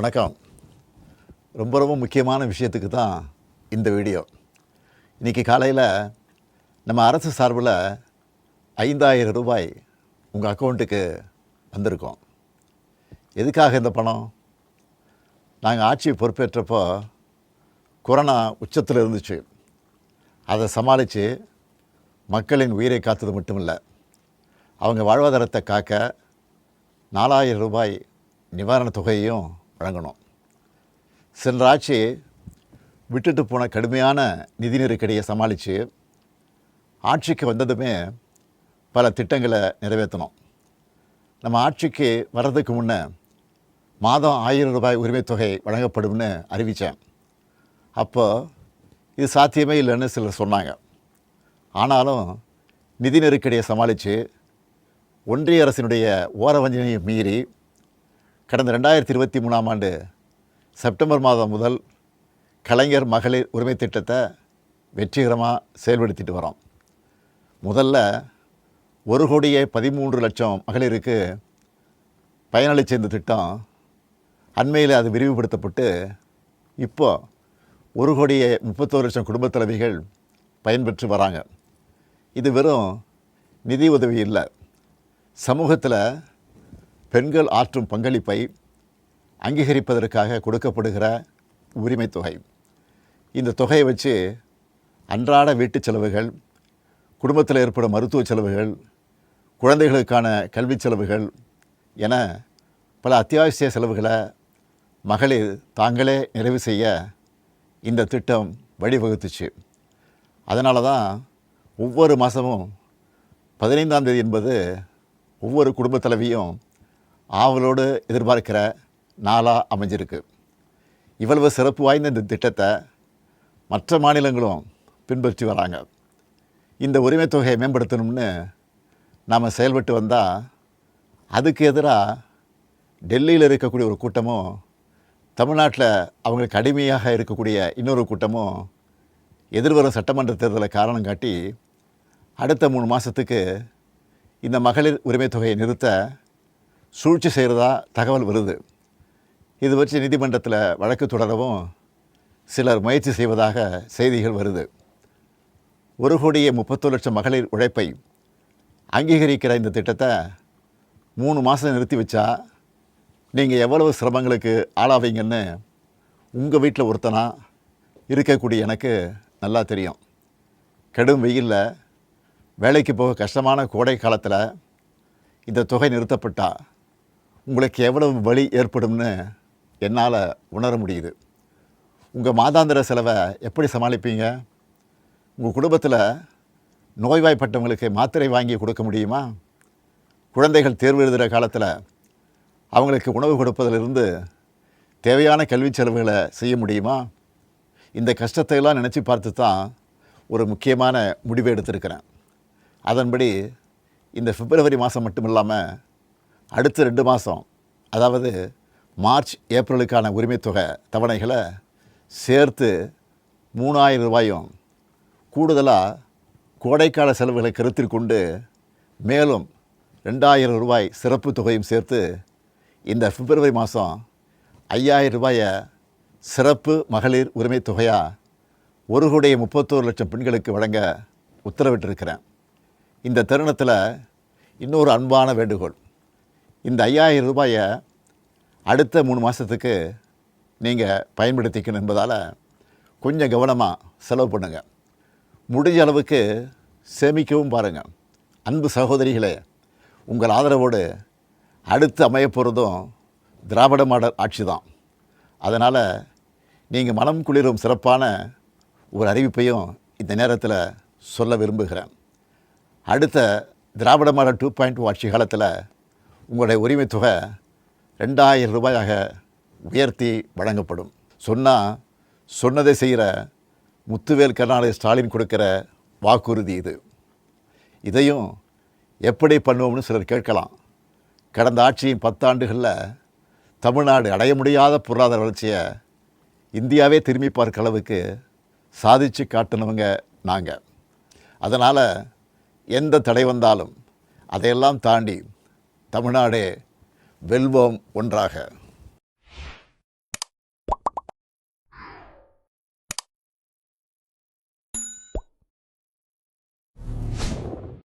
வணக்கம். ரொம்ப முக்கியமான விஷயத்துக்கு தான் இந்த வீடியோ. இன்றைக்கி காலையில் நம்ம அரசு சார்பில் 5,000 ரூபாய் உங்கள் அக்கௌண்ட்டுக்கு வந்திருக்கோம். எதுக்காக இந்த பணம்? நாங்கள் ஆட்சி பொறுப்பேற்றப்போ கொரோனா உச்சத்தில் இருந்துச்சு. அதை சமாளித்து மக்களின் உயிரை காத்தது மட்டும் இல்லை, அவங்க வாழ்வாதாரத்தை காக்க 4,000 ரூபாய் நிவாரணத் தொகையையும் வழங்கணும். சென்ற ஆட்சி விட்டுட்டு போன கடுமையான நிதி நெருக்கடியை சமாளித்து ஆட்சிக்கு வந்ததுமே பல திட்டங்களை நிறைவேற்றணும். நம்ம ஆட்சிக்கு வர்றதுக்கு முன்னே மாதம் 1,000 ரூபாய் உரிமைத் தொகை வழங்கப்படும்னு அறிவித்தேன். அப்போது இது சாத்தியமே இல்லைன்னு சிலர் சொன்னாங்க. ஆனாலும் நிதி நெருக்கடியை சமாளித்து ஒன்றிய அரசினுடைய ஓரவஞ்சனையை மீறி கடந்த 2023ஆம் ஆண்டு செப்டம்பர் மாதம் முதல் கலைஞர் மகளிர் உரிமை திட்டத்தை வெற்றிகரமாக செயல்படுத்திட்டு வரோம். முதல்ல 1,13,00,000 மகளிருக்கு பயனளித்த இந்த திட்டம் அண்மையில் அது விரிவுபடுத்தப்பட்டு இப்போ 1,31,00,000 குடும்பத் தலைவிகள் பயன்பெற்று வராங்க. இது வெறும் நிதி உதவி இல்லை, சமூகத்தில் பெண்கள் ஆற்றும் பங்களிப்பை அங்கீகரிப்பதற்காக கொடுக்கப்படுகிற உரிமை தொகை. இந்த தொகையை வச்சு அன்றாட வீட்டு செலவுகள், குடும்பத்தில் ஏற்படும் மருத்துவ செலவுகள், குழந்தைகளுக்கான கல்வி செலவுகள் என பல அத்தியாவசிய செலவுகளை மகளிர் தாங்களே நிறைவு செய்ய இந்த திட்டம் வழிவகுத்துச்சு. அதனால தான் ஒவ்வொரு மாதமும் 15ஆம் தேதி என்பது ஒவ்வொரு குடும்ப தலைவியும் ஆவலோடு எதிர்பார்க்கிற நாளாக அமைஞ்சிருக்கு. இவ்வளவு சிறப்பு வாய்ந்த இந்த திட்டத்தை மற்ற மாநிலங்களும் பின்பற்றி வராங்க. இந்த உரிமை தொகையை மேம்படுத்தணும்னு நாம் செயல்பட்டு வந்தால் அதுக்கு எதிராக டெல்லியில் இருக்கக்கூடிய ஒரு கூட்டமும், தமிழ்நாட்டில் அவங்களுக்கு அடிமையாக இருக்கக்கூடிய இன்னொரு கூட்டமும் எதிர்வரும் சட்டமன்ற தேர்தலை காரணம் காட்டி அடுத்த 3 மாதத்துக்கு இந்த மகளிர் உரிமை தொகையை நிறுத்த சூழ்ச்சி செய்கிறதா தகவல் வருது. இது வச்சு நீதிமன்றத்தில் வழக்கு தொடரவும் சிலர் முயற்சி செய்வதாக செய்திகள் வருது. 1,31,00,000 மகளிர் உழைப்பை அங்கீகரிக்கிற இந்த திட்டத்தை 3 மாதம் நிறுத்தி வச்சா நீங்கள் எவ்வளவு சிரமங்களுக்கு ஆளாவீங்கன்னு உங்கள் வீட்டில் ஒருத்தனாக இருக்கக்கூடிய எனக்கு நல்லா தெரியும். கடும் வெயிலில் வேலைக்கு போக கஷ்டமான கோடை காலத்தில் இந்த தொகை நிறுத்தப்பட்டால் உங்களுக்கு எவ்வளவு வலி ஏற்படும்னு என்னால் உணர முடியுது. உங்கள் மாதாந்திர செலவை எப்படி சமாளிப்பீங்க? உங்கள் குடும்பத்தில் நோய்வாய்ப்பட்டவங்களுக்கு மாத்திரை வாங்கி கொடுக்க முடியுமா? குழந்தைகள் தேர்வு எழுதுகிற காலத்தில் அவங்களுக்கு உணவு கொடுப்பதிலிருந்து தேவையான கல்வி செலவுகளை செய்ய முடியுமா? இந்த கஷ்டத்தையெல்லாம் நினச்சி பார்த்து தான் ஒரு முக்கியமான முடிவை எடுத்திருக்கிறேன். அதன்படி இந்த பிப்ரவரி மாதம் மட்டும் இல்லாமல் அடுத்த 2 மாதம், அதாவது மார்ச் ஏப்ரலுக்கான உரிமை தொகை தவணைகளை சேர்த்து 3,000 ரூபாயும், கூடுதலாக கோடைக்கால செலவுகளை கருத்தில் கொண்டு மேலும் 2,000 ரூபாய் சிறப்பு தொகையும் சேர்த்து இந்த பிப்ரவரி மாதம் 5,000 ரூபாயை சிறப்பு மகளிர் உரிமை தொகையாக 1,31,00,000 பெண்களுக்கு வழங்க உத்தரவிட்டிருக்கிறேன். இந்த தருணத்தில் இன்னொரு அன்பான வேண்டுகோள். இந்த 5,000 ரூபாயை அடுத்த 3 மாதத்துக்கு நீங்கள் பயன்படுத்திக்கணும் என்பதால் கொஞ்சம் கவனமாக செலவு பண்ணுங்கள். முடிஞ்ச அளவுக்கு சேமிக்கவும் பாருங்கள். அன்பு சகோதரிகளே, உங்கள் ஆதரவோடு அடுத்து அமையப்போகிறதும் திராவிட மாடல் ஆட்சி தான். அதனால் நீங்கள் மனம் குளிரும் சிறப்பான ஒரு அறிவிப்பையும் இந்த நேரத்தில் சொல்ல விரும்புகிறேன். அடுத்த திராவிட மாடல் 2.0 ஆட்சி காலத்தில் உங்களுடைய உரிமை தொகை 2,000 ரூபாயாக உயர்த்தி வழங்கப்படும். சொன்னதை செய்கிற முத்துவேல் கருணாநிதி ஸ்டாலின் கொடுக்கிற வாக்குறுதி இது. இதையும் எப்படி பண்ணுவோம்னு சிலர் கேட்கலாம். கடந்த ஆட்சியின் 10 ஆண்டுகளில் தமிழ்நாடு அடைய முடியாத பொருளாதார வளர்ச்சியை இந்தியாவே திரும்பி பார்க்க அளவுக்கு சாதித்து காட்டினவங்க நாங்கள். அதனால் எந்த தடை வந்தாலும் அதையெல்லாம் தாண்டி தமிழ்நாடே வெல்வோம் ஒன்றாக.